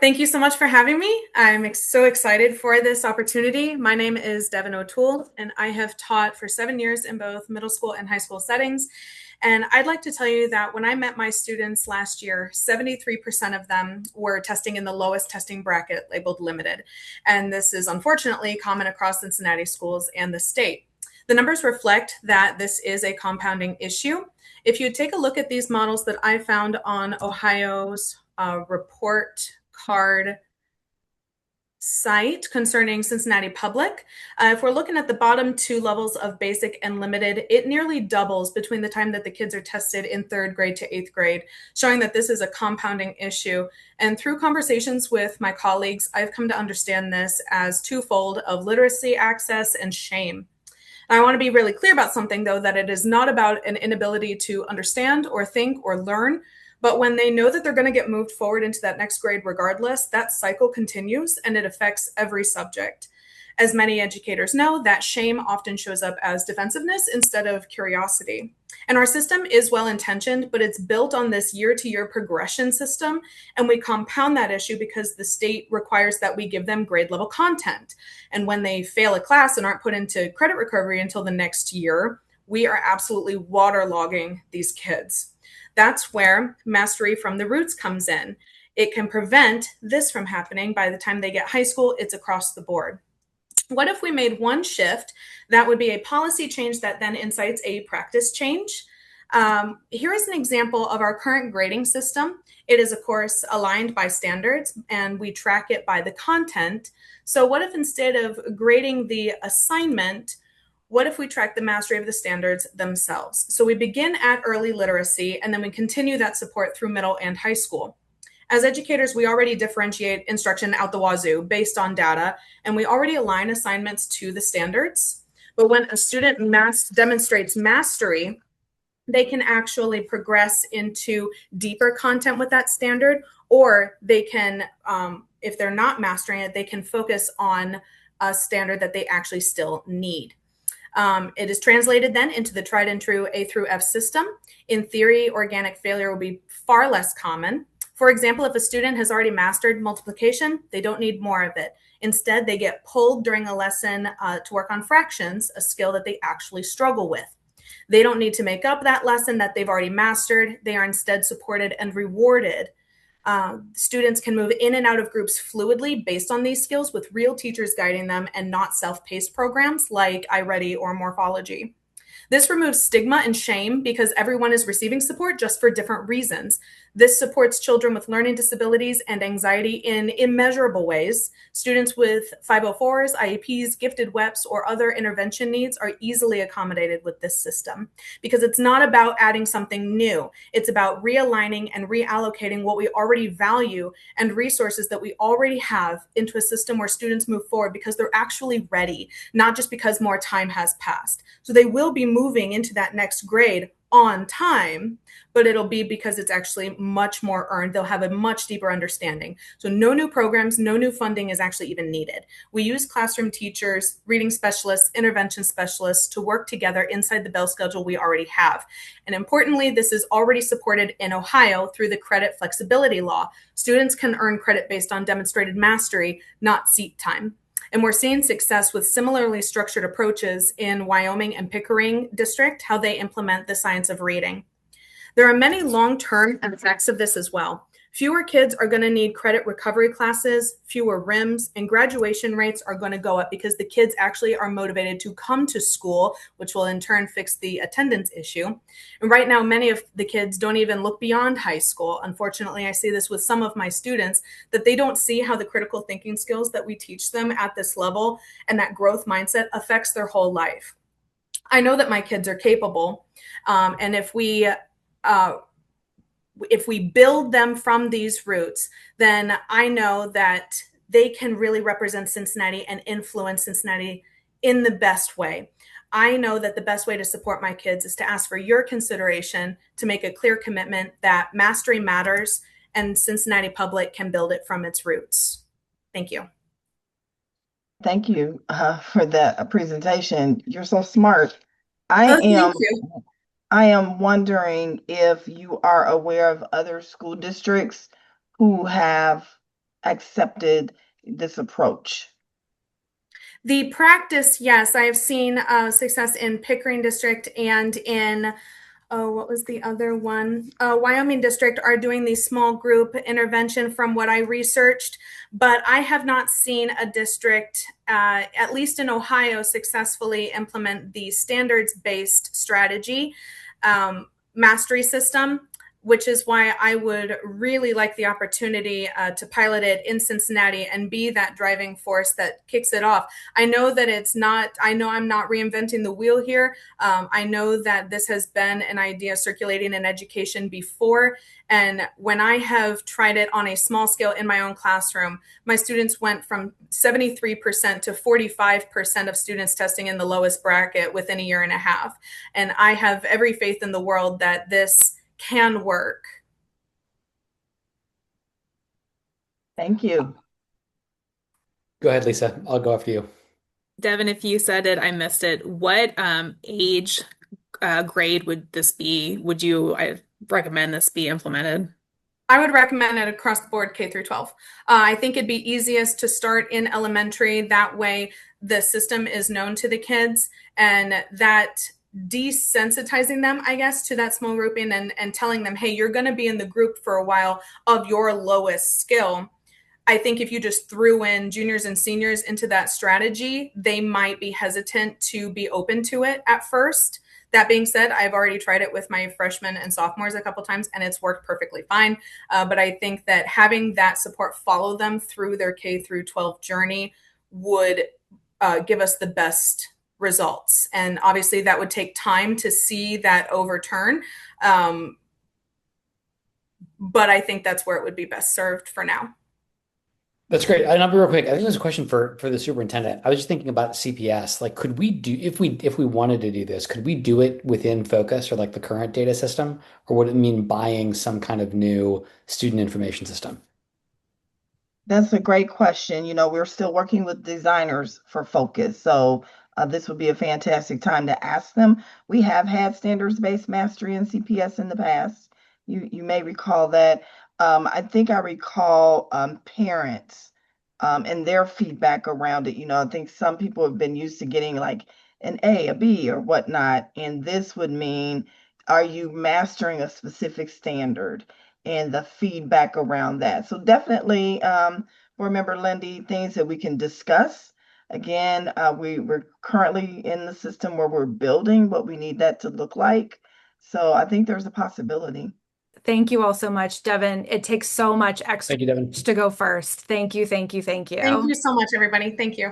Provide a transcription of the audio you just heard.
Thank you so much for having me. I'm so excited for this opportunity. My name is Devan O'Toole, and I have taught for 7 years in both middle school and high school settings. And I'd like to tell you that when I met my students last year, 73% of them were testing in the lowest testing bracket labeled limited. And this is unfortunately common across Cincinnati schools and the state. The numbers reflect that this is a compounding issue. If you take a look at these models that I found on Ohio's report card site concerning Cincinnati Public. If we're looking at the bottom two levels of basic and limited, it nearly doubles between the time that the kids are tested in third grade to eighth grade, showing that this is a compounding issue. And through conversations with my colleagues, I've come to understand this as twofold of literacy access and shame. I want to be really clear about something, though, that it is not about an inability to understand or think or learn. But when they know that they're going to get moved forward into that next grade regardless, that cycle continues and it affects every subject. As many educators know, that shame often shows up as defensiveness instead of curiosity. And our system is well intentioned, but it's built on this year to year progression system. And we compound that issue because the state requires that we give them grade level content. And when they fail a class and aren't put into credit recovery until the next year, we are absolutely waterlogging these kids. That's where mastery from the roots comes in. It can prevent this from happening. By the time they get high school, it's across the board. What if we made one shift that would be a policy change that then incites a practice change? Here is an example of our current grading system. It is, of course, aligned by standards, and we track it by the content. So what if instead of grading the assignment, what if we track the mastery of the standards themselves? So we begin at early literacy, and then we continue that support through middle and high school. As educators, we already differentiate instruction out the wazoo based on data, and we already align assignments to the standards. But when a student demonstrates mastery, they can actually progress into deeper content with that standard, or they can, if they're not mastering it, they can focus on a standard that they actually still need. It is translated then into the tried and true A through F system. In theory, organic failure will be far less common. For example, if a student has already mastered multiplication, they don't need more of it. Instead, they get pulled during a lesson to work on fractions, a skill that they actually struggle with. They don't need to make up that lesson that they've already mastered. They are instead supported and rewarded. Students can move in and out of groups fluidly based on these skills with real teachers guiding them and not self-paced programs like iReady or Morphology. This removes stigma and shame because everyone is receiving support just for different reasons. This supports children with learning disabilities and anxiety in immeasurable ways. Students with 504s, IEPs, gifted WEPs, or other intervention needs are easily accommodated with this system because it's not about adding something new. It's about realigning and reallocating what we already value and resources that we already have into a system where students move forward because they're actually ready, not just because more time has passed. So they will be moving into that next grade on time, but it'll be because it's actually much more earned. They'll have a much deeper understanding. So no new programs, no new funding is actually even needed. We use classroom teachers, reading specialists, intervention specialists to work together inside the bell schedule we already have. And importantly, this is already supported in Ohio through the credit flexibility law. Students can earn credit based on demonstrated mastery, not seat time. And we're seeing success with similarly structured approaches in Wyoming and Pickering District, how they implement the science of reading. There are many long-term effects of this as well. Fewer kids are going to need credit recovery classes, fewer RIMs, and graduation rates are going to go up because the kids actually are motivated to come to school, which will in turn fix the attendance issue. And right now, many of the kids don't even look beyond high school. Unfortunately, I see this with some of my students, that they don't see how the critical thinking skills that we teach them at this level and that growth mindset affects their whole life. I know that my kids are capable, and if we build them from these roots, then I know that they can really represent Cincinnati and influence Cincinnati in the best way. I know that the best way to support my kids is to ask for your consideration to make a clear commitment that mastery matters and Cincinnati Public can build it from its roots. Thank you. Thank you for that presentation. You're so smart. I Oh, thank am you. I am wondering if you are aware of other school districts who have accepted this approach? The practice, yes, I have seen success in Pickering District and in what was the other one? Wyoming District are doing the small group intervention from what I researched, but I have not seen a district, at least in Ohio, successfully implement the standards based strategy mastery system, which is why I would really like the opportunity to pilot it in Cincinnati and be that driving force that kicks it off. I know that it's not, I know I'm not reinventing the wheel here. I know that this has been an idea circulating in education before. And when I have tried it on a small scale in my own classroom, my students went from 73% to 45% of students testing in the lowest bracket within a year and a half. And I have every faith in the world that this can work. Thank you. Go ahead, Lisa. I'll go after you. Devin, if you said it, I missed it. What age grade would this be? Would you recommend this be implemented? I would recommend it across the board K through 12. I think it'd be easiest to start in elementary. That way, the system is known to the kids, and that desensitizing them, I guess, to that small grouping and telling them, hey, you're going to be in the group for a while of your lowest skill. I think if you just threw in juniors and seniors into that strategy, they might be hesitant to be open to it at first. That being said, I've already tried it with my freshmen and sophomores a couple times, and it's worked perfectly fine. But I think that having that support follow them through their K through 12 journey would give us the best results. And obviously, that would take time to see that overturn. But I think that's where it would be best served for now. That's great. And I'll be real quick. I think there's a question for the superintendent. I was just thinking about CPS. Like, could we do if we wanted to do this, could we do it within Focus or like the current data system, or would it mean buying some kind of new student information system? That's a great question. We're still working with designers for Focus, so this would be a fantastic time to ask them. We have had standards-based mastery in CPS in the past. You may recall that. I think I recall parents and their feedback around it. I think some people have been used to getting like an A, a B, or whatnot, and this would mean, are you mastering a specific standard? And the feedback around that. So definitely, remember, Lindy, things that we can discuss. Again, we're currently in the system where we're building what we need that to look like. So I think there's a possibility. Thank you all so much, Devin. It takes so much extra Thank you, Devin. to go first. Thank you, thank you, thank Thank you. you so much, everybody. Thank you.